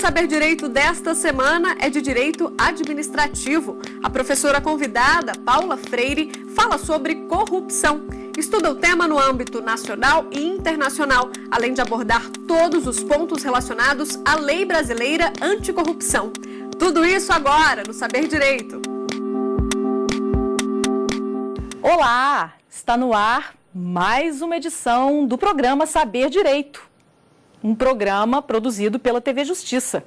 Saber Direito desta semana é de Direito Administrativo. A professora convidada, Paula Freire, fala sobre corrupção. Estuda o tema no âmbito nacional e internacional, além de abordar todos os pontos relacionados à Lei Brasileira Anticorrupção. Tudo isso agora no Saber Direito. Olá! Está no ar mais uma edição do programa Saber Direito, um programa produzido pela TV Justiça.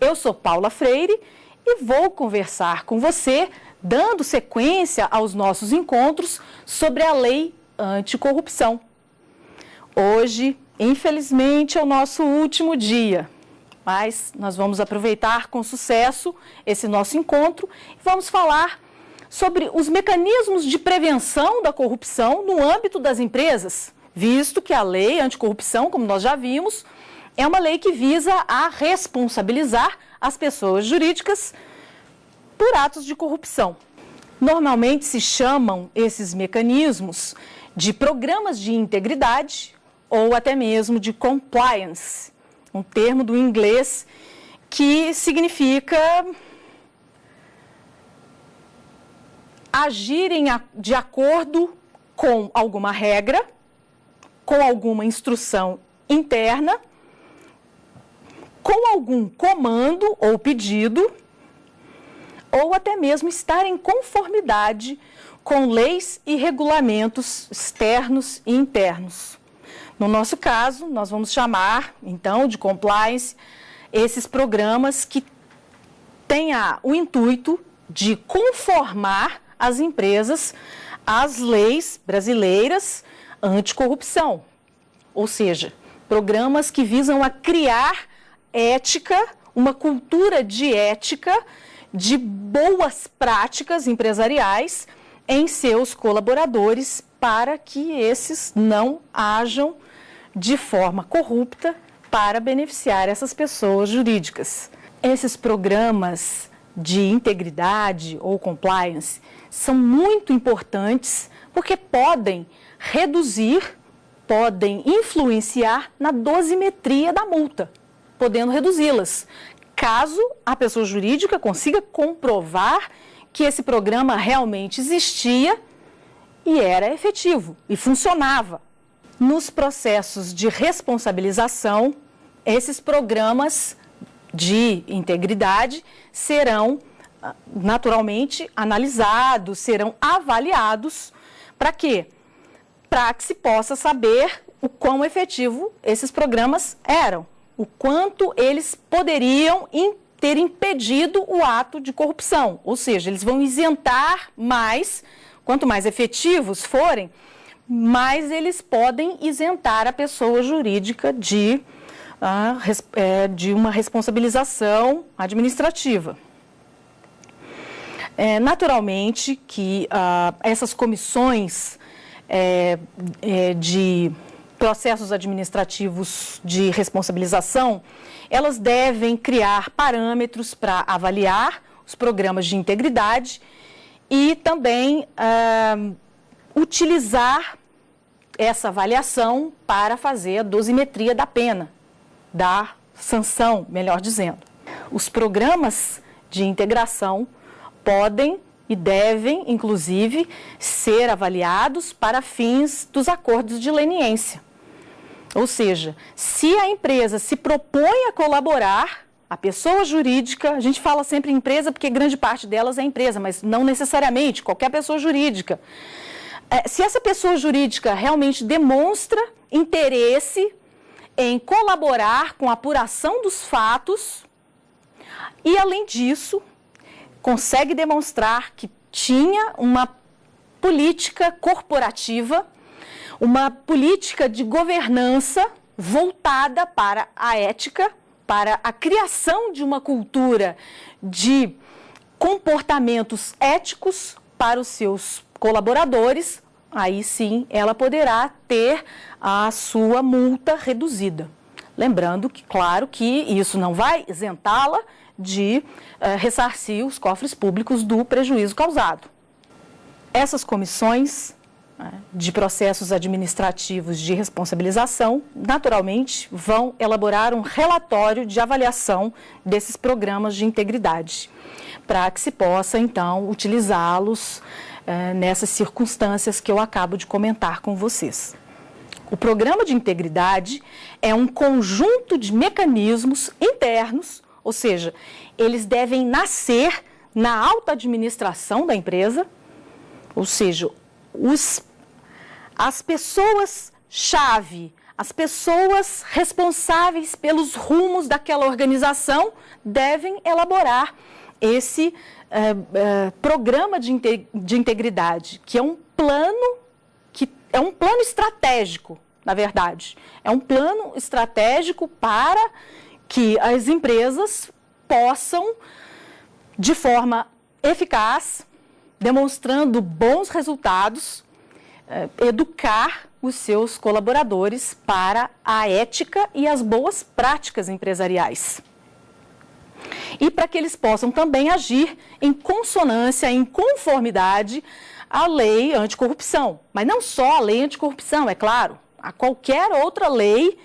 Eu sou Paula Freire e vou conversar com você, dando sequência aos nossos encontros sobre a Lei Anticorrupção. Hoje, infelizmente, é o nosso último dia, mas nós vamos aproveitar com sucesso esse nosso encontro e vamos falar sobre os mecanismos de prevenção da corrupção no âmbito das empresas, visto que a Lei Anticorrupção, como nós já vimos, é uma lei que visa a responsabilizar as pessoas jurídicas por atos de corrupção. Normalmente se chamam esses mecanismos de programas de integridade ou até mesmo de compliance, um termo do inglês que significa agirem de acordo com alguma regra, com alguma instrução interna, com algum comando ou pedido, ou até mesmo estar em conformidade com leis e regulamentos externos e internos. No nosso caso, nós vamos chamar, então, de compliance esses programas que têm o intuito de conformar as empresas às leis brasileiras anticorrupção, ou seja, programas que visam a criar ética, uma cultura de ética, de boas práticas empresariais em seus colaboradores para que esses não ajam de forma corrupta para beneficiar essas pessoas jurídicas. Esses programas de integridade ou compliance são muito importantes porque podem reduzir, podem influenciar na dosimetria da multa, podendo reduzi-las, caso a pessoa jurídica consiga comprovar que esse programa realmente existia e era efetivo e funcionava. Nos processos de responsabilização, esses programas de integridade serão naturalmente analisados, serão avaliados. Para quê? Para que se possa saber o quão efetivo esses programas eram, o quanto eles poderiam ter impedido o ato de corrupção, ou seja, eles vão isentar mais, quanto mais efetivos forem, mais eles podem isentar a pessoa jurídica de uma responsabilização administrativa. Naturalmente que essas comissões de processos administrativos de responsabilização, elas devem criar parâmetros para avaliar os programas de integridade e também utilizar essa avaliação para fazer a dosimetria da pena, da sanção, melhor dizendo. Os programas de integração podem e devem, inclusive, ser avaliados para fins dos acordos de leniência. Ou seja, se a empresa se propõe a colaborar, a pessoa jurídica, a gente fala sempre empresa porque grande parte delas é empresa, mas não necessariamente, qualquer pessoa jurídica. Se essa pessoa jurídica realmente demonstra interesse em colaborar com a apuração dos fatos e, além disso, consegue demonstrar que tinha uma política corporativa, uma política de governança voltada para a ética, para a criação de uma cultura de comportamentos éticos para os seus colaboradores, aí sim ela poderá ter a sua multa reduzida. Lembrando que, claro, que isso não vai isentá-la de ressarcir os cofres públicos do prejuízo causado. Essas comissões de processos administrativos de responsabilização, naturalmente, vão elaborar um relatório de avaliação desses programas de integridade, para que se possa, então, utilizá-los nessas circunstâncias que eu acabo de comentar com vocês. O programa de integridade é um conjunto de mecanismos internos, ou seja, eles devem nascer na alta administração da empresa, ou seja, as pessoas-chave, as pessoas responsáveis pelos rumos daquela organização devem elaborar esse programa de integridade, que é um plano estratégico, na verdade. É um plano estratégico para que as empresas possam, de forma eficaz, demonstrando bons resultados, educar os seus colaboradores para a ética e as boas práticas empresariais. E para que eles possam também agir em consonância, em conformidade à lei anticorrupção. Mas não só a lei anticorrupção, é claro, a qualquer outra lei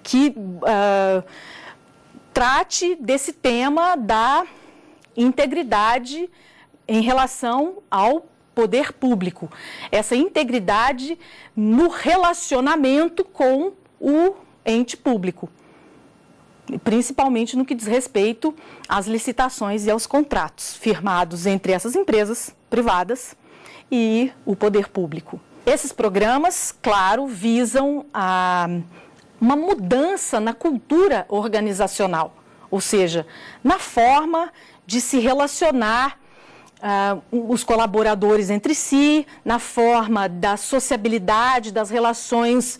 que trate desse tema da integridade em relação ao poder público. Essa integridade no relacionamento com o ente público, principalmente no que diz respeito às licitações e aos contratos firmados entre essas empresas privadas e o poder público. Esses programas, claro, visam uma mudança na cultura organizacional, ou seja, na forma de se relacionar os colaboradores entre si, na forma da sociabilidade, das relações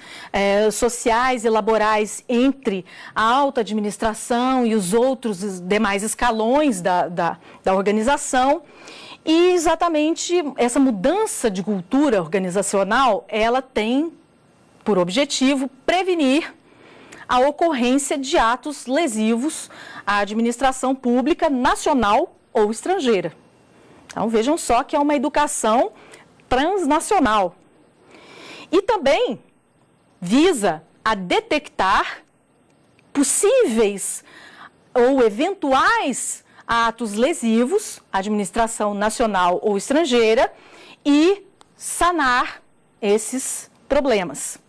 sociais e laborais entre a alta administração e os outros demais escalões da organização. E exatamente essa mudança de cultura organizacional, ela tem por objetivo prevenir a ocorrência de atos lesivos à administração pública nacional ou estrangeira. Então, vejam só que é uma educação transnacional. E também visa a detectar possíveis ou eventuais atos lesivos à administração nacional ou estrangeira e sanar esses problemas.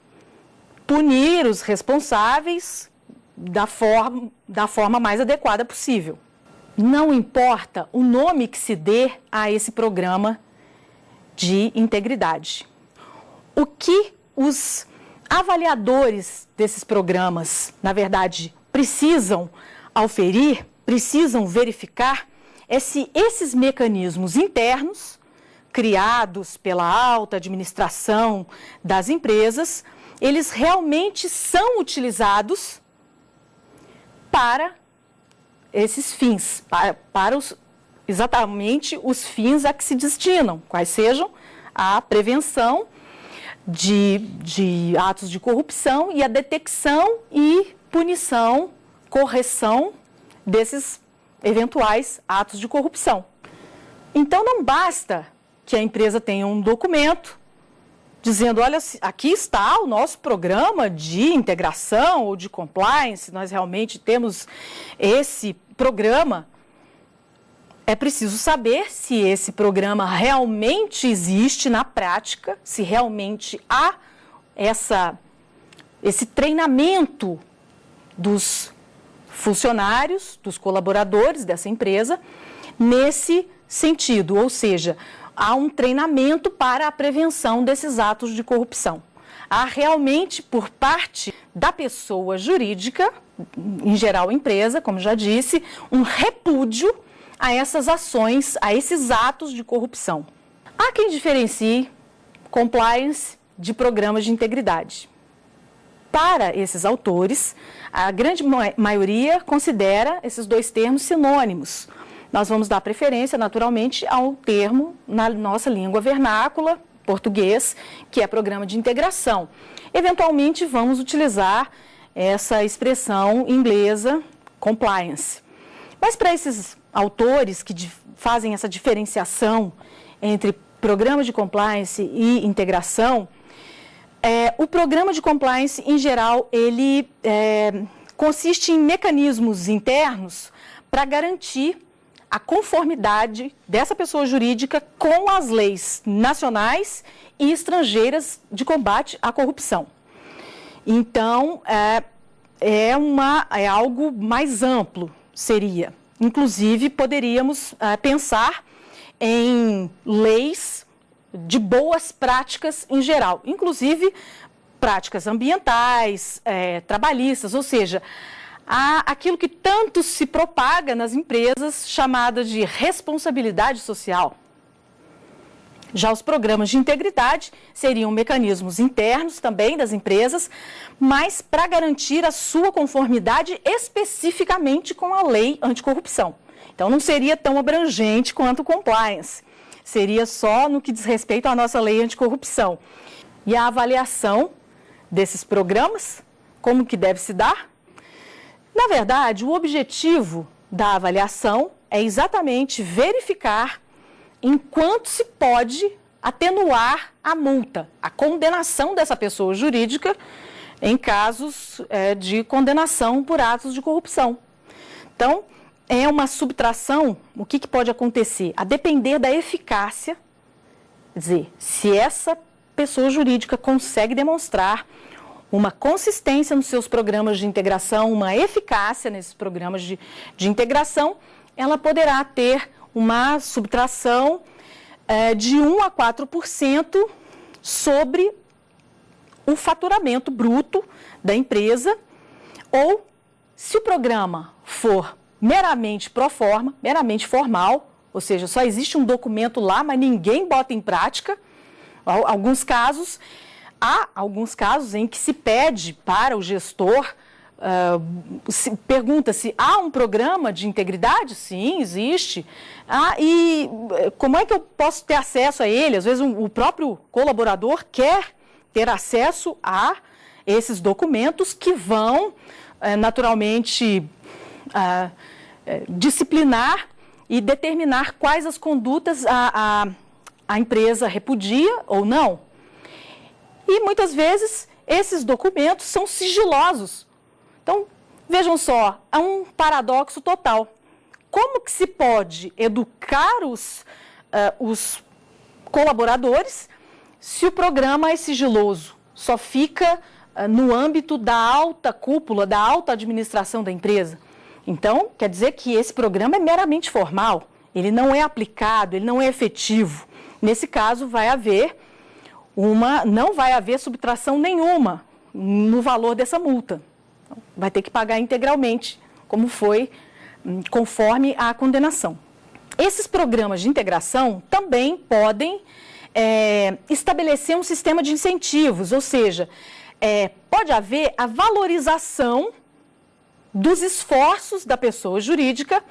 Punir os responsáveis da forma mais adequada possível. Não importa o nome que se dê a esse programa de integridade. O que os avaliadores desses programas, na verdade, precisam auferir, precisam verificar, é se esses mecanismos internos, criados pela alta administração das empresas, eles realmente são utilizados para esses fins, para exatamente os fins a que se destinam, quais sejam a prevenção de atos de corrupção e a detecção e punição, correção desses eventuais atos de corrupção. Então, não basta que a empresa tenha um documento dizendo, olha, aqui está o nosso programa de integração ou de compliance, nós realmente temos esse programa. É preciso saber se esse programa realmente existe na prática, se realmente há esse treinamento dos funcionários, dos colaboradores dessa empresa, nesse sentido, ou seja, há um treinamento para a prevenção desses atos de corrupção. Há realmente, por parte da pessoa jurídica, em geral empresa, como já disse, um repúdio a essas ações, a esses atos de corrupção. Há quem diferencie compliance de programas de integridade. Para esses autores, a grande maioria considera esses dois termos sinônimos. Nós vamos dar preferência, naturalmente, ao termo na nossa língua vernácula, português, que é programa de integração. Eventualmente, vamos utilizar essa expressão inglesa, compliance. Mas para esses autores que fazem essa diferenciação entre programa de compliance e integração, o programa de compliance, em geral, ele consiste em mecanismos internos para garantir a conformidade dessa pessoa jurídica com as leis nacionais e estrangeiras de combate à corrupção. Então, é algo mais amplo, seria. Inclusive, poderíamos pensar em leis de boas práticas em geral, inclusive práticas ambientais, trabalhistas, ou seja, aquilo que tanto se propaga nas empresas, chamada de responsabilidade social. Já os programas de integridade seriam mecanismos internos também das empresas, mas para garantir a sua conformidade especificamente com a lei anticorrupção. Então, não seria tão abrangente quanto o compliance, seria só no que diz respeito à nossa lei anticorrupção. E a avaliação desses programas, como que deve se dar? Na verdade, o objetivo da avaliação é exatamente verificar em quanto se pode atenuar a multa, a condenação dessa pessoa jurídica em casos de condenação por atos de corrupção. Então, é uma subtração, o que pode acontecer? A depender da eficácia, quer dizer, se essa pessoa jurídica consegue demonstrar uma consistência nos seus programas de integração, uma eficácia nesses programas de integração, ela poderá ter uma subtração de 1 a 4% sobre o faturamento bruto da empresa, ou, se o programa for meramente pro forma, meramente formal, ou seja, só existe um documento lá, mas ninguém bota em prática. Há alguns casos em que se pede para o gestor, pergunta se há um programa de integridade? Sim, existe. E como é que eu posso ter acesso a ele? Às vezes o próprio colaborador quer ter acesso a esses documentos que vão, naturalmente, disciplinar e determinar quais as condutas a empresa repudia ou não. E muitas vezes esses documentos são sigilosos. Então, vejam só, há um paradoxo total. Como que se pode educar os colaboradores se o programa é sigiloso? Só fica no âmbito da alta cúpula, da alta administração da empresa. Então, quer dizer que esse programa é meramente formal, ele não é aplicado, ele não é efetivo. Nesse caso, não vai haver subtração nenhuma no valor dessa multa. Vai ter que pagar integralmente, como foi, conforme a condenação. Esses programas de integração também podem estabelecer um sistema de incentivos, ou seja, pode haver a valorização dos esforços da pessoa jurídica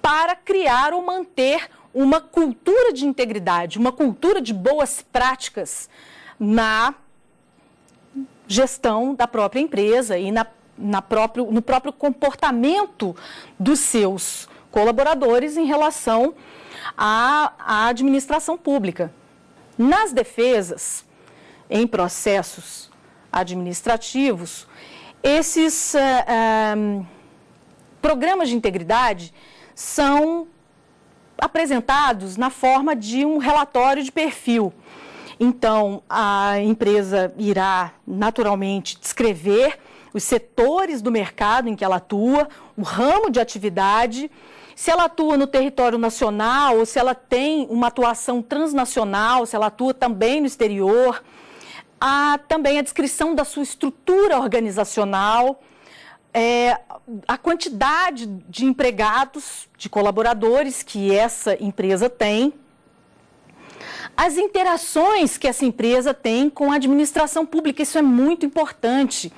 para criar ou manter uma cultura de integridade, uma cultura de boas práticas na gestão da própria empresa e no próprio comportamento dos seus colaboradores em relação à administração pública. Nas defesas, em processos administrativos, esses programas de integridade são apresentados na forma de um relatório de perfil. Então, a empresa irá naturalmente descrever os setores do mercado em que ela atua, o ramo de atividade, se ela atua no território nacional ou se ela tem uma atuação transnacional, se ela atua também no exterior, também a descrição da sua estrutura organizacional, a quantidade de empregados, de colaboradores que essa empresa tem, as interações que essa empresa tem com a administração pública. Isso é muito importante,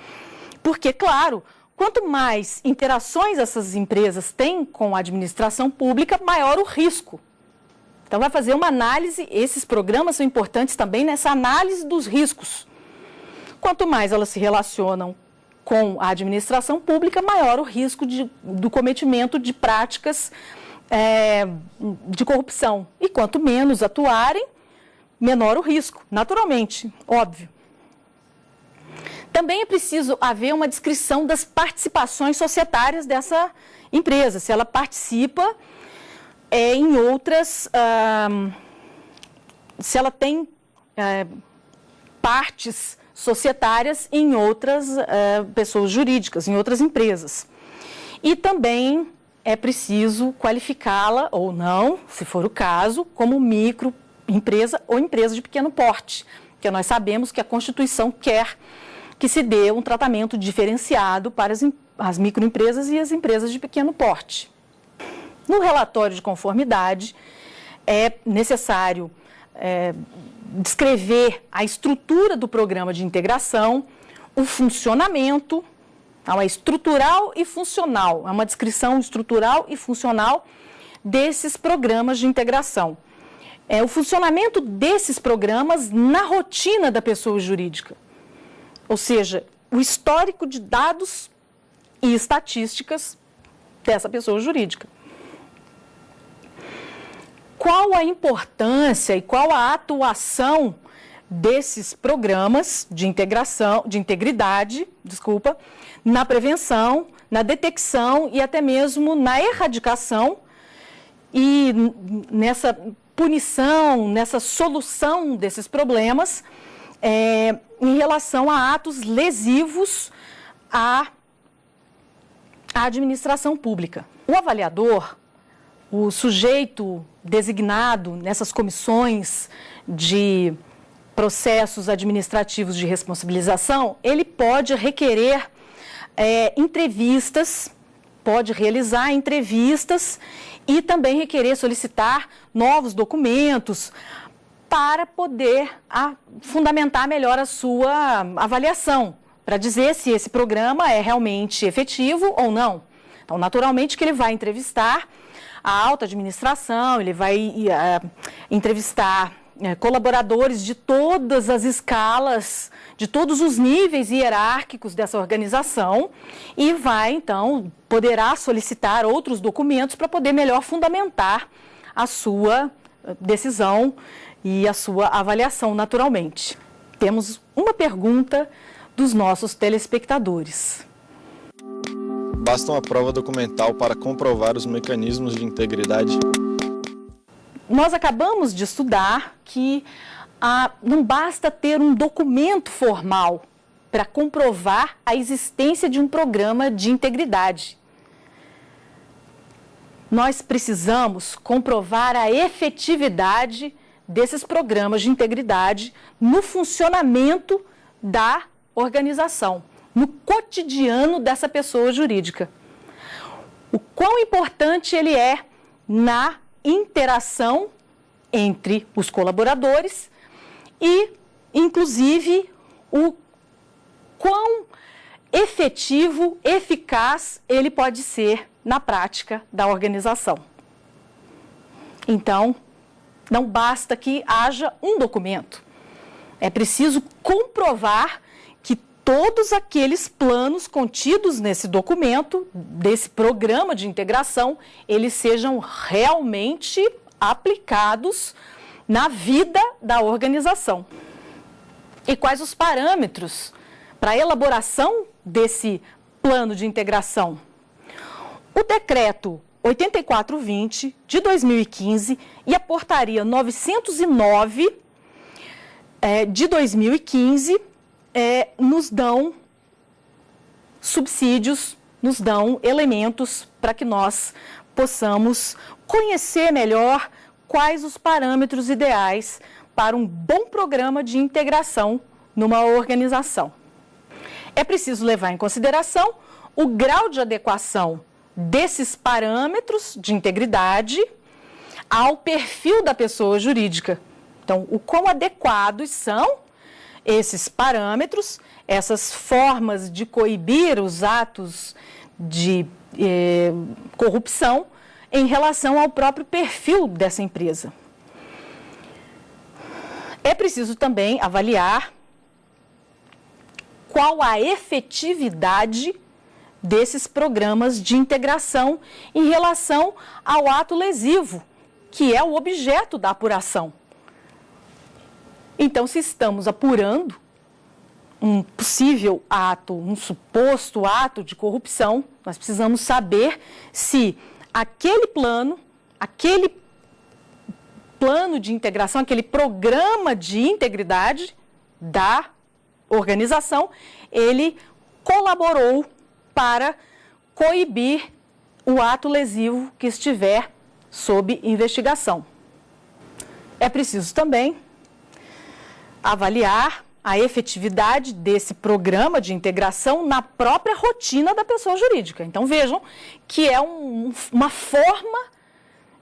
porque, claro, quanto mais interações essas empresas têm com a administração pública, maior o risco. Então, vai fazer uma análise, esses programas são importantes também nessa análise dos riscos. Quanto mais elas se relacionam com a administração pública, maior o risco do cometimento de práticas de corrupção. E quanto menos atuarem, menor o risco, naturalmente, óbvio. Também é preciso haver uma descrição das participações societárias dessa empresa, se ela participa em outras, se ela tem partes societárias em outras pessoas jurídicas, em outras empresas. E também é preciso qualificá-la ou não, se for o caso, como microempresa ou empresa de pequeno porte, porque nós sabemos que a Constituição quer que se dê um tratamento diferenciado para as microempresas e as empresas de pequeno porte. No relatório de conformidade, é necessário descrever a estrutura do programa de integração, o funcionamento, é estrutural e funcional, é uma descrição estrutural e funcional desses programas de integração. O funcionamento desses programas na rotina da pessoa jurídica, ou seja, o histórico de dados e estatísticas dessa pessoa jurídica. Qual a importância e qual a atuação desses programas de integração, de integridade, na prevenção, na detecção e até mesmo na erradicação e nessa punição, nessa solução desses problemas em relação a atos lesivos à administração pública. O avaliador, o sujeito designado nessas comissões de processos administrativos de responsabilização, ele pode requerer entrevistas, pode realizar entrevistas e também requerer solicitar novos documentos para poder fundamentar melhor a sua avaliação, para dizer se esse programa é realmente efetivo ou não. Então, naturalmente que ele vai entrevistar a alta administração, ele vai entrevistar colaboradores de todas as escalas, de todos os níveis hierárquicos dessa organização e vai, então, poderá solicitar outros documentos para poder melhor fundamentar a sua decisão e a sua avaliação, naturalmente. Temos uma pergunta dos nossos telespectadores. Basta uma prova documental para comprovar os mecanismos de integridade? Nós acabamos de estudar que não basta ter um documento formal para comprovar a existência de um programa de integridade. Nós precisamos comprovar a efetividade desses programas de integridade no funcionamento da organização, no cotidiano dessa pessoa jurídica. O quão importante ele é na interação entre os colaboradores e, inclusive, o quão efetivo, eficaz ele pode ser na prática da organização. Então, não basta que haja um documento. É preciso comprovar que todos aqueles planos contidos nesse documento, desse programa de integração, eles sejam realmente aplicados na vida da organização. E quais os parâmetros para a elaboração desse plano de integração? O decreto 8420 de 2015 e a portaria 909 de 2015 nos dão subsídios, nos dão elementos para que nós possamos conhecer melhor quais os parâmetros ideais para um bom programa de integração numa organização. É preciso levar em consideração o grau de adequação desses parâmetros de integridade ao perfil da pessoa jurídica. Então, o quão adequados são esses parâmetros, essas formas de coibir os atos de corrupção em relação ao próprio perfil dessa empresa. É preciso também avaliar qual a efetividade desses programas de integração em relação ao ato lesivo, que é o objeto da apuração. Então, se estamos apurando um possível ato, um suposto ato de corrupção, nós precisamos saber se aquele plano de integração, aquele programa de integridade da organização, ele colaborou para coibir o ato lesivo que estiver sob investigação. É preciso também avaliar a efetividade desse programa de integração na própria rotina da pessoa jurídica. Então, vejam que é uma forma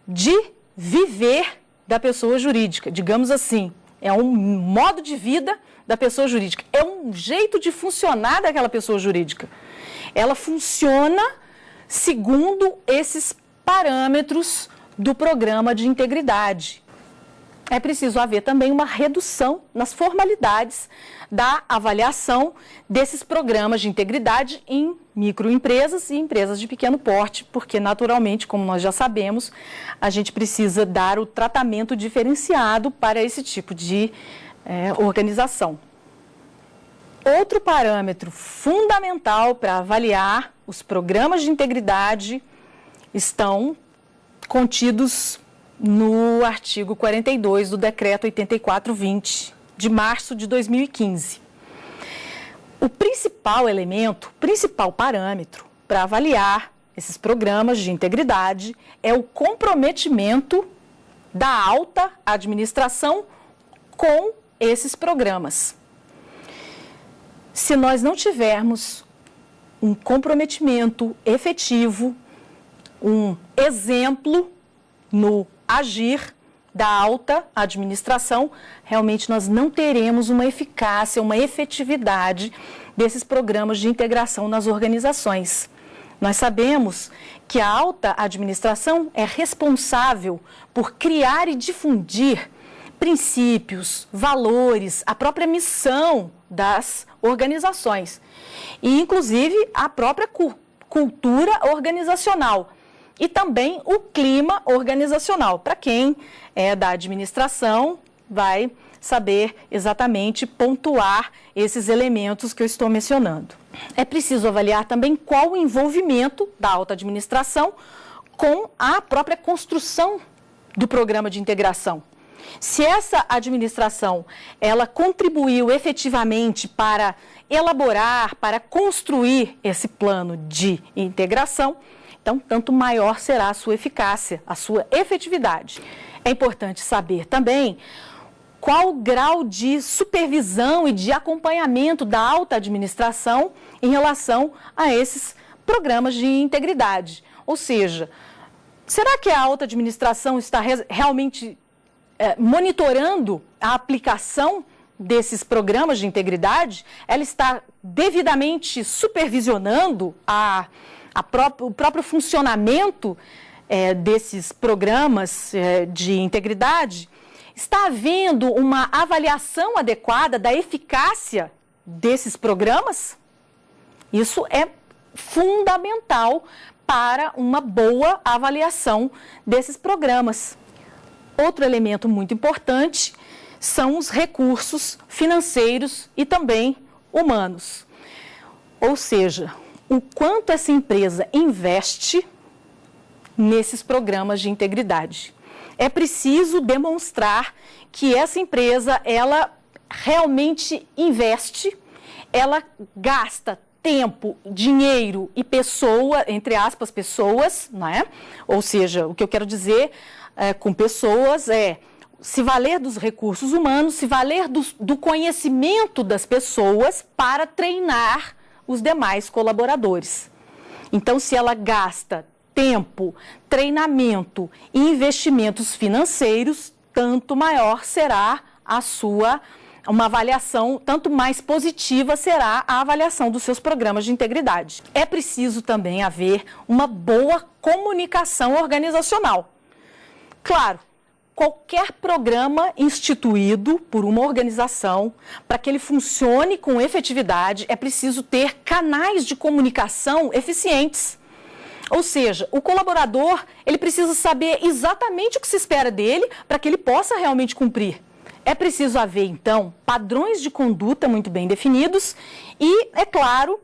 de viver da pessoa jurídica, digamos assim, é um modo de vida da pessoa jurídica, é um jeito de funcionar daquela pessoa jurídica. Ela funciona segundo esses parâmetros do programa de integridade. É preciso haver também uma redução nas formalidades da avaliação desses programas de integridade em microempresas e empresas de pequeno porte, porque naturalmente, como nós já sabemos, a gente precisa dar o tratamento diferenciado para esse tipo de organização. Outro parâmetro fundamental para avaliar os programas de integridade estão contidos no artigo 42 do Decreto 84/20, de março de 2015. O principal elemento, o principal parâmetro para avaliar esses programas de integridade é o comprometimento da alta administração com esses programas. Se nós não tivermos um comprometimento efetivo, um exemplo no agir da alta administração, realmente nós não teremos uma eficácia, uma efetividade desses programas de integração nas organizações. Nós sabemos que a alta administração é responsável por criar e difundir princípios, valores, a própria missão das organizações e, inclusive, a própria cultura organizacional. E também o clima organizacional. Para quem é da administração, vai saber exatamente pontuar esses elementos que eu estou mencionando. É preciso avaliar também qual o envolvimento da alta administração com a própria construção do programa de integração. Se essa administração, ela contribuiu efetivamente para elaborar, para construir esse plano de integração, então, tanto maior será a sua eficácia, a sua efetividade. É importante saber também qual o grau de supervisão e de acompanhamento da alta administração em relação a esses programas de integridade. Ou seja, será que a alta administração está realmente monitorando a aplicação desses programas de integridade? Ela está devidamente supervisionando o próprio funcionamento desses programas de integridade? Está havendo uma avaliação adequada da eficácia desses programas? Isso é fundamental para uma boa avaliação desses programas. Outro elemento muito importante são os recursos financeiros e também humanos. Ou seja, o quanto essa empresa investe nesses programas de integridade. É preciso demonstrar que essa empresa, ela realmente investe, ela gasta tempo, dinheiro e pessoa, entre aspas, pessoas, né? Ou seja, o que eu quero dizer com pessoas se valer dos recursos humanos, se valer do conhecimento das pessoas para treinar os demais colaboradores. Então, se ela gasta tempo, treinamento e investimentos financeiros, tanto maior será uma avaliação, tanto mais positiva será a avaliação dos seus programas de integridade. É preciso também haver uma boa comunicação organizacional. Claro, qualquer programa instituído por uma organização, para que ele funcione com efetividade, é preciso ter canais de comunicação eficientes. Ou seja, o colaborador, ele precisa saber exatamente o que se espera dele para que ele possa realmente cumprir. É preciso haver, então, padrões de conduta muito bem definidos e, é claro,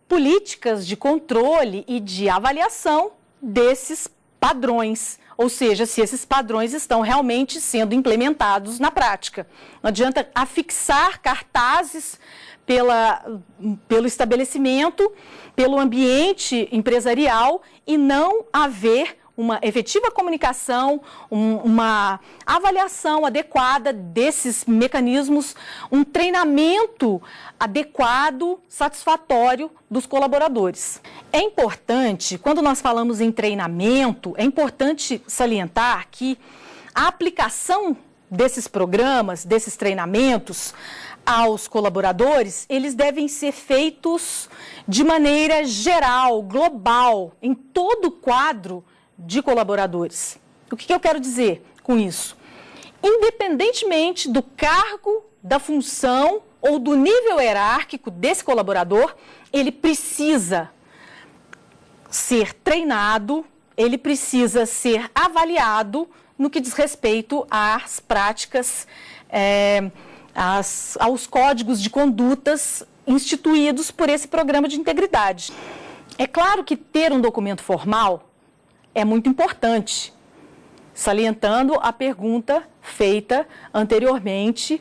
políticas de controle e de avaliação desses padrões, ou seja, se esses padrões estão realmente sendo implementados na prática. Não adianta afixar cartazes pelo estabelecimento, pelo ambiente empresarial e não haver uma efetiva comunicação, uma avaliação adequada desses mecanismos, um treinamento adequado, satisfatório dos colaboradores. É importante, quando nós falamos em treinamento, é importante salientar que a aplicação desses programas, desses treinamentos aos colaboradores, eles devem ser feitos de maneira geral, global, em todo o quadro de colaboradores. O que eu quero dizer com isso? Independentemente do cargo, da função ou do nível hierárquico desse colaborador, ele precisa ser treinado, ele precisa ser avaliado no que diz respeito às práticas, aos códigos de condutas instituídos por esse programa de integridade. É claro que ter um documento formal é muito importante, salientando a pergunta feita anteriormente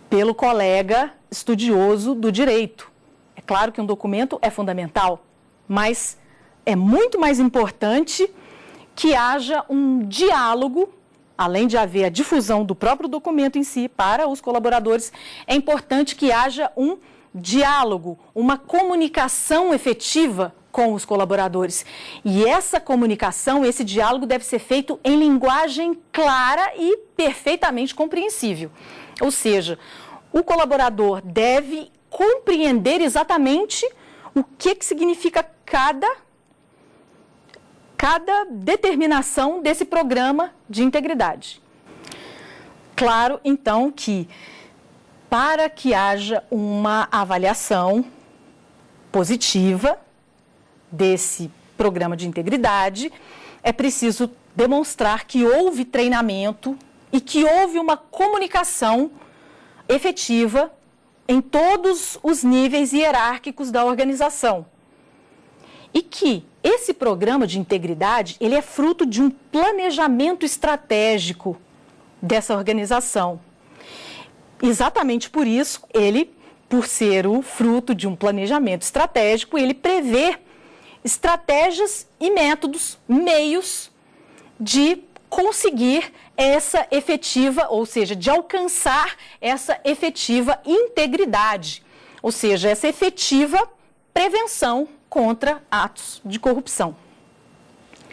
pelo colega estudioso do direito. É claro que um documento é fundamental, mas é muito mais importante que haja um diálogo, além de haver a difusão do próprio documento em si para os colaboradores, é importante que haja um diálogo, uma comunicação efetiva com os colaboradores. E essa comunicação, esse diálogo deve ser feito em linguagem clara e perfeitamente compreensível. Ou seja, o colaborador deve compreender exatamente o que significa cada determinação desse programa de integridade. Claro, então, que para que haja uma avaliação positiva desse programa de integridade, é preciso demonstrar que houve treinamento e que houve uma comunicação efetiva em todos os níveis hierárquicos da organização. E que esse programa de integridade, ele é fruto de um planejamento estratégico dessa organização. Exatamente por isso, por ser o fruto de um planejamento estratégico, ele prevê estratégias e métodos, meios de conseguir essa efetiva, ou seja, de alcançar essa efetiva integridade, ou seja, essa efetiva prevenção contra atos de corrupção.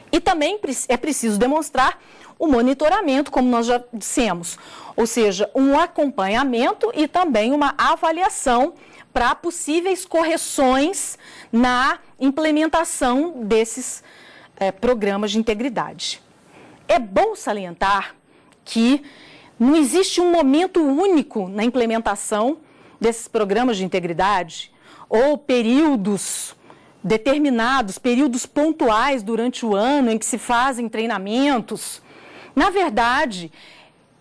E também é preciso demonstrar o monitoramento, como nós já dissemos, ou seja, um acompanhamento e também uma avaliação para possíveis correções na implementação desses programas de integridade. É bom salientar que não existe um momento único na implementação desses programas de integridade ou períodos determinados, períodos pontuais durante o ano em que se fazem treinamentos. Na verdade,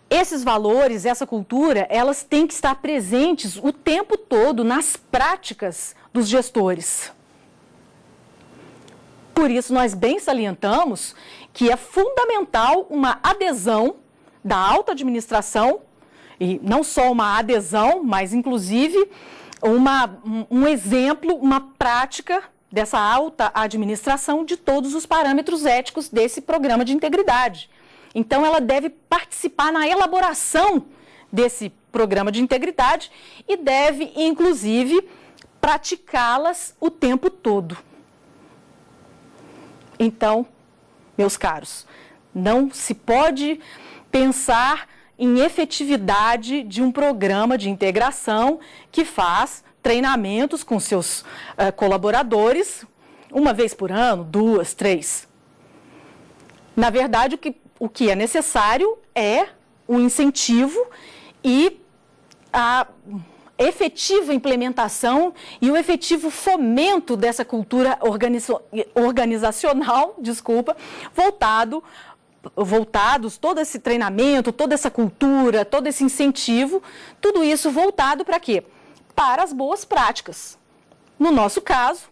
esses valores, essa cultura, elas têm que estar presentes o tempo todo nas práticas dos gestores. Por isso, nós bem salientamos que é fundamental uma adesão da alta administração, e não só uma adesão, mas inclusive um exemplo, uma prática dessa alta administração de todos os parâmetros éticos desse programa de integridade. Então, ela deve participar na elaboração desse programa de integridade e deve, inclusive, praticá-las o tempo todo. Então, meus caros, não se pode pensar em efetividade de um programa de integração que faz treinamentos com seus colaboradores uma vez por ano, 2, 3. Na verdade, o que é necessário é o incentivo e a efetiva implementação e o efetivo fomento dessa cultura organizacional, voltado voltados, todo esse treinamento, toda essa cultura, todo esse incentivo, tudo isso voltado para quê? Para as boas práticas. No nosso caso,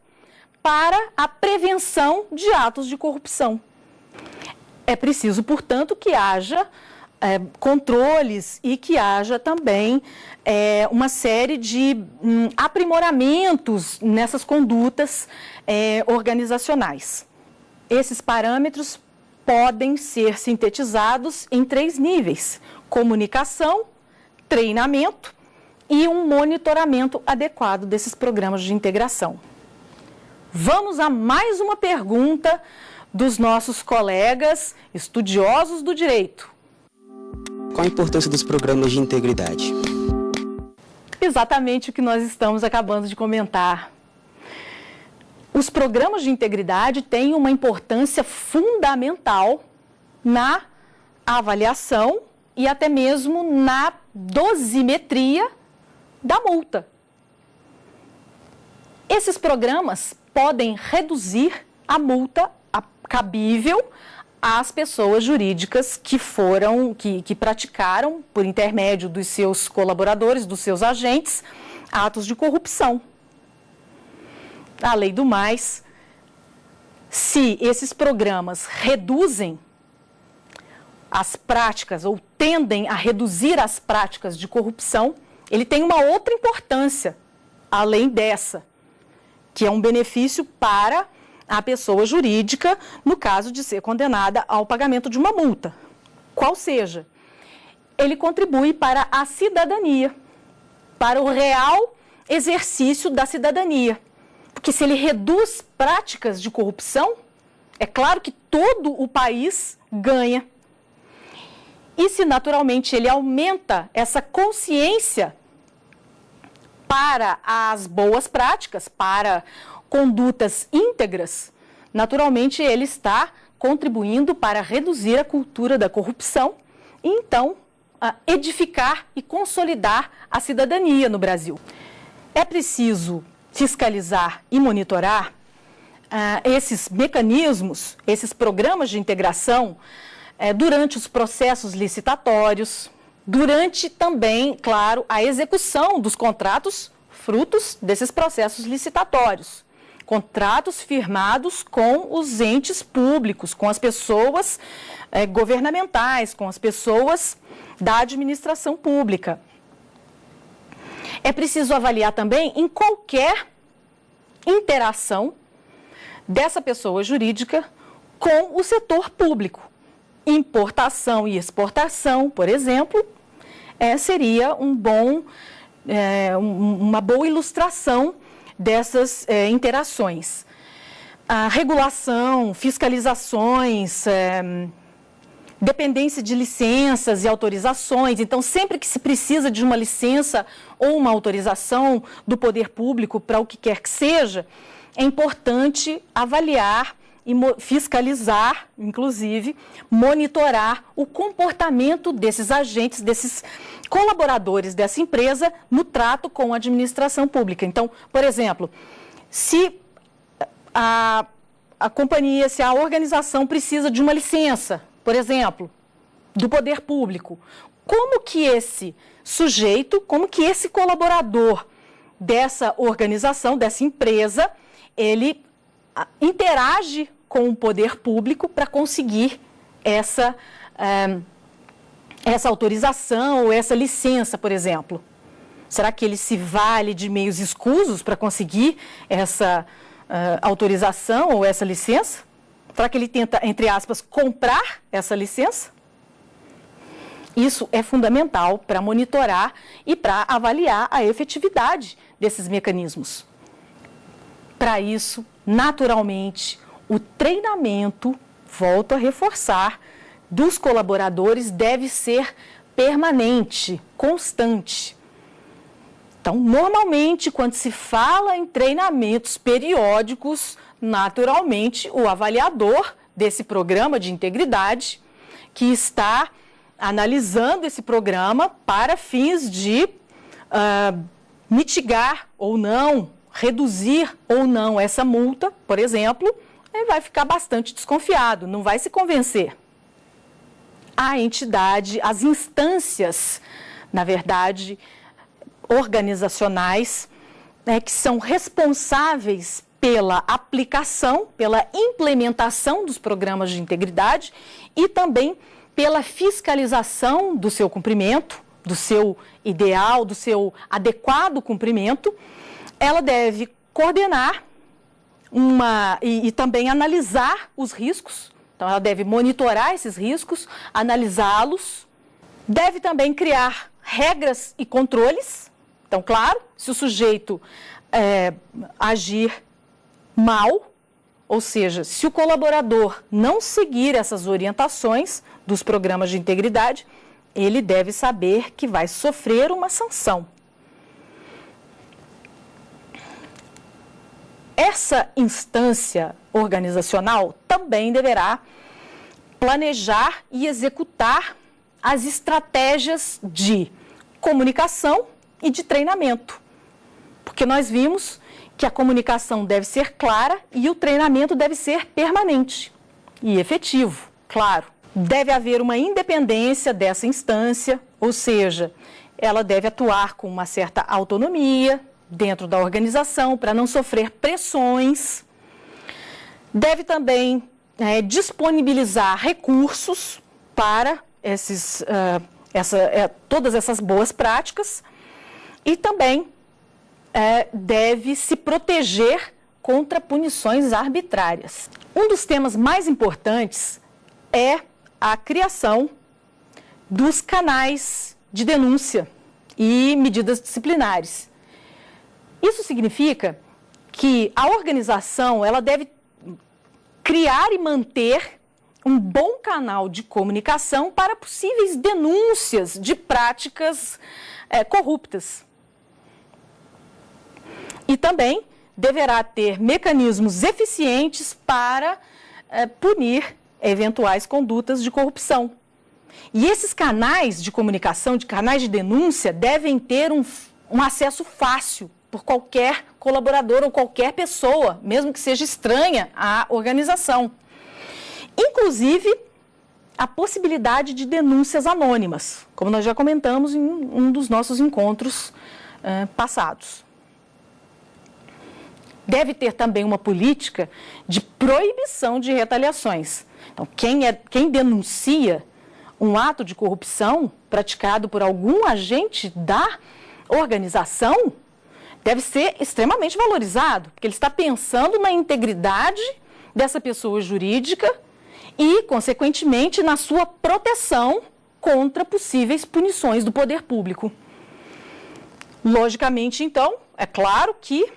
para a prevenção de atos de corrupção. É preciso, portanto, que haja controles e que haja também uma série de aprimoramentos nessas condutas organizacionais. Esses parâmetros podem ser sintetizados em 3 níveis: comunicação, treinamento e um monitoramento adequado desses programas de integração. Vamos a mais uma pergunta dos nossos colegas estudiosos do direito. Qual a importância dos programas de integridade? Exatamente o que nós estamos acabando de comentar. Os programas de integridade têm uma importância fundamental na avaliação e até mesmo na dosimetria da multa. Esses programas podem reduzir a multa cabível às pessoas jurídicas que praticaram, por intermédio dos seus colaboradores, dos seus agentes, atos de corrupção. Além do mais, se esses programas reduzem as práticas ou tendem a reduzir as práticas de corrupção, ele tem uma outra importância, além dessa, que é um benefício para a pessoa jurídica, no caso de ser condenada ao pagamento de uma multa. Qual seja, ele contribui para a cidadania, para o real exercício da cidadania. Porque se ele reduz práticas de corrupção, é claro que todo o país ganha. E se naturalmente ele aumenta essa consciência para as boas práticas, para condutas íntegras, naturalmente ele está contribuindo para reduzir a cultura da corrupção e então edificar e consolidar a cidadania no Brasil. É preciso fiscalizar e monitorar esses mecanismos, esses programas de integração durante os processos licitatórios, durante também, claro, a execução dos contratos frutos desses processos licitatórios. Contratos firmados com os entes públicos, com as pessoas governamentais, com as pessoas da administração pública. É preciso avaliar também em qualquer interação dessa pessoa jurídica com o setor público. Importação e exportação, por exemplo, seria uma boa ilustração dessas interações. A regulação, fiscalizações, dependência de licenças e autorizações. Então, sempre que se precisa de uma licença ou uma autorização do poder público para o que quer que seja, é importante avaliar e fiscalizar, inclusive, monitorar o comportamento desses agentes, desses colaboradores dessa empresa no trato com a administração pública. Então, por exemplo, se a companhia, se a organização precisa de uma licença, por exemplo, do poder público, como que esse sujeito, como que esse colaborador dessa organização, dessa empresa, ele interage com o poder público para conseguir essa autorização ou essa licença, por exemplo? Será que ele se vale de meios escusos para conseguir essa autorização ou essa licença? Será que ele tenta, entre aspas, comprar essa licença? Isso é fundamental para monitorar e para avaliar a efetividade desses mecanismos. Para isso, naturalmente, o treinamento, volto a reforçar, dos colaboradores deve ser permanente, constante. Então, normalmente, quando se fala em treinamentos periódicos, naturalmente, o avaliador desse programa de integridade, que está analisando esse programa para fins de mitigar ou não, reduzir ou não essa multa, por exemplo, ele vai ficar bastante desconfiado, não vai se convencer. a entidade, as instâncias, na verdade, organizacionais, né, que são responsáveis pela aplicação, pela implementação dos programas de integridade e também pela fiscalização do seu cumprimento, do seu ideal, do seu adequado cumprimento. Ela deve coordenar e também analisar os riscos. Então, ela deve monitorar esses riscos, analisá-los, deve também criar regras e controles. Então, claro, se o sujeito agir mal, ou seja, se o colaborador não seguir essas orientações dos programas de integridade, ele deve saber que vai sofrer uma sanção. Essa instância organizacional também deverá planejar e executar as estratégias de comunicação e de treinamento, porque nós vimos que a comunicação deve ser clara e o treinamento deve ser permanente e efetivo, claro. Deve haver uma independência dessa instância, ou seja, ela deve atuar com uma certa autonomia dentro da organização para não sofrer pressões. Deve também disponibilizar recursos para todas essas boas práticas e também deve se proteger contra punições arbitrárias. Um dos temas mais importantes é a criação dos canais de denúncia e medidas disciplinares. Isso significa que a organização ela deve criar e manter um bom canal de comunicação para possíveis denúncias de práticas corruptas. E também deverá ter mecanismos eficientes para punir eventuais condutas de corrupção. E esses canais de comunicação, de canais de denúncia, devem ter um acesso fácil por qualquer colaborador ou qualquer pessoa, mesmo que seja estranha à organização. Inclusive, a possibilidade de denúncias anônimas, como nós já comentamos em um dos nossos encontros passados. Deve ter também uma política de proibição de retaliações. Então, quem denuncia um ato de corrupção praticado por algum agente da organização deve ser extremamente valorizado, porque ele está pensando na integridade dessa pessoa jurídica e, consequentemente, na sua proteção contra possíveis punições do poder público. Logicamente, então, é claro que,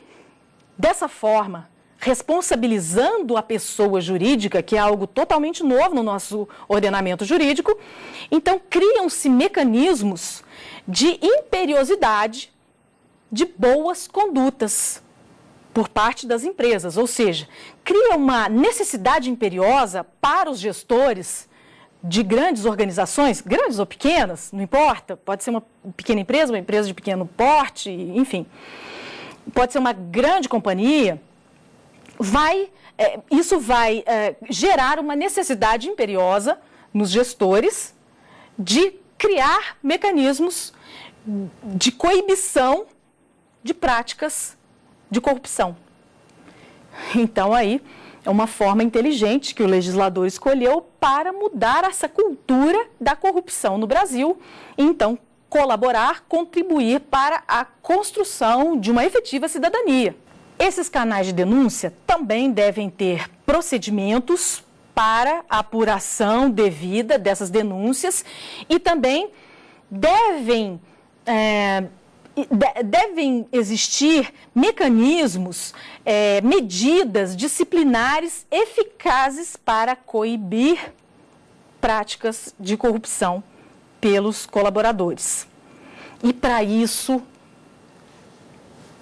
dessa forma, responsabilizando a pessoa jurídica, que é algo totalmente novo no nosso ordenamento jurídico, então criam-se mecanismos de imperiosidade de boas condutas por parte das empresas, ou seja, cria uma necessidade imperiosa para os gestores de grandes organizações, grandes ou pequenas, não importa, pode ser uma pequena empresa, uma empresa de pequeno porte, enfim, pode ser uma grande companhia. Isso vai gerar uma necessidade imperiosa nos gestores de criar mecanismos de coibição de práticas de corrupção. Então, aí, é uma forma inteligente que o legislador escolheu para mudar essa cultura da corrupção no Brasil e, então, colaborar, contribuir para a construção de uma efetiva cidadania. Esses canais de denúncia também devem ter procedimentos para a apuração devida dessas denúncias e também devem existir mecanismos, medidas disciplinares eficazes para coibir práticas de corrupção pelos colaboradores. E para isso,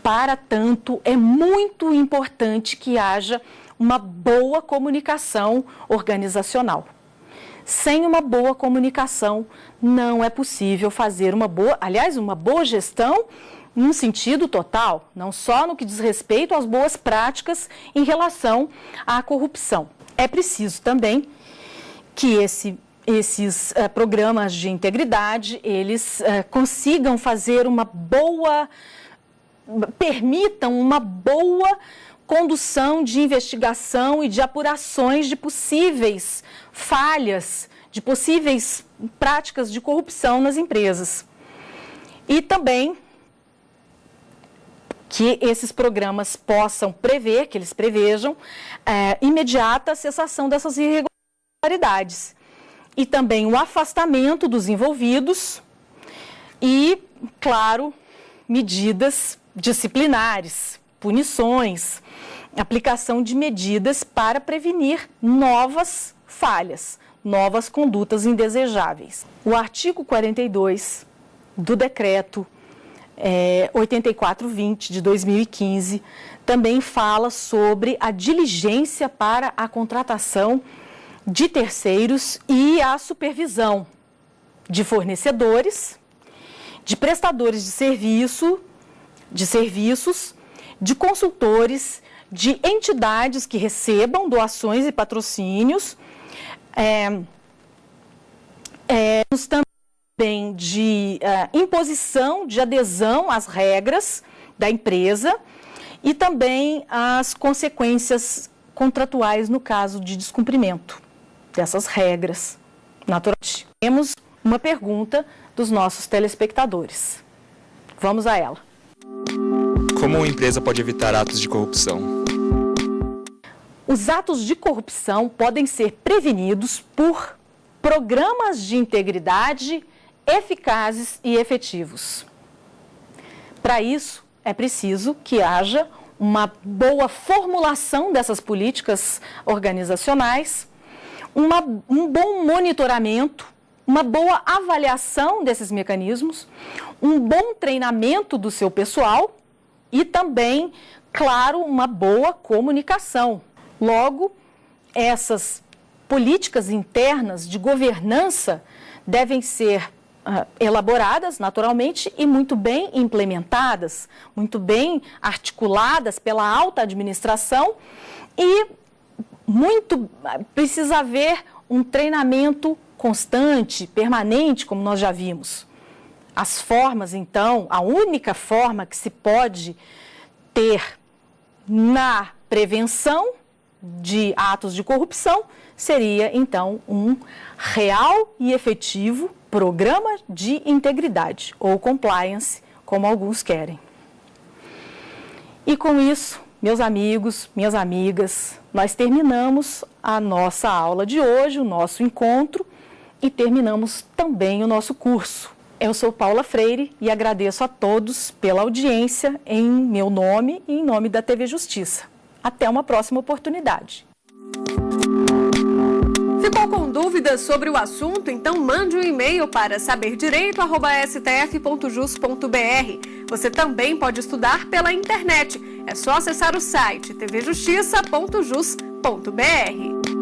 para tanto, é muito importante que haja uma boa comunicação organizacional. Sem uma boa comunicação, não é possível fazer uma boa gestão num sentido total, não só no que diz respeito às boas práticas em relação à corrupção. É preciso também que esse esses programas de integridade, eles consigam fazer permitam uma boa condução de investigação e de apurações de possíveis falhas, de possíveis práticas de corrupção nas empresas. E também que esses programas possam prever, que eles prevejam, imediata cessação dessas irregularidades. E também o afastamento dos envolvidos e, claro, medidas disciplinares, punições, aplicação de medidas para prevenir novas falhas, novas condutas indesejáveis. O artigo 42 do decreto 8420 de 2015 também fala sobre a diligência para a contratação de terceiros e a supervisão de fornecedores, de prestadores de serviços, de consultores, de entidades que recebam doações e patrocínios, também de imposição de adesão às regras da empresa e também as consequências contratuais no caso de descumprimento dessas regras. Naturalmente, temos uma pergunta dos nossos telespectadores. Vamos a ela. Como uma empresa pode evitar atos de corrupção? Os atos de corrupção podem ser prevenidos por programas de integridade eficazes e efetivos. Para isso, é preciso que haja uma boa formulação dessas políticas organizacionais, um bom monitoramento, uma boa avaliação desses mecanismos, um bom treinamento do seu pessoal e também, claro, uma boa comunicação. Logo, essas políticas internas de governança devem ser elaboradas, naturalmente, e muito bem implementadas, muito bem articuladas pela alta administração e precisa haver um treinamento constante, permanente, como nós já vimos. As formas, então, a única forma que se pode ter na prevenção de atos de corrupção seria, então, um real e efetivo programa de integridade, ou compliance, como alguns querem. E com isso, meus amigos, minhas amigas, nós terminamos a nossa aula de hoje, o nosso encontro, e terminamos também o nosso curso. Eu sou Paula Freire e agradeço a todos pela audiência em meu nome e em nome da TV Justiça. Até uma próxima oportunidade. Ficou com dúvidas sobre o assunto? Então mande um e-mail para saberdireito@stf.jus.br. Você também pode estudar pela internet. É só acessar o site tvjustiça.jus.br.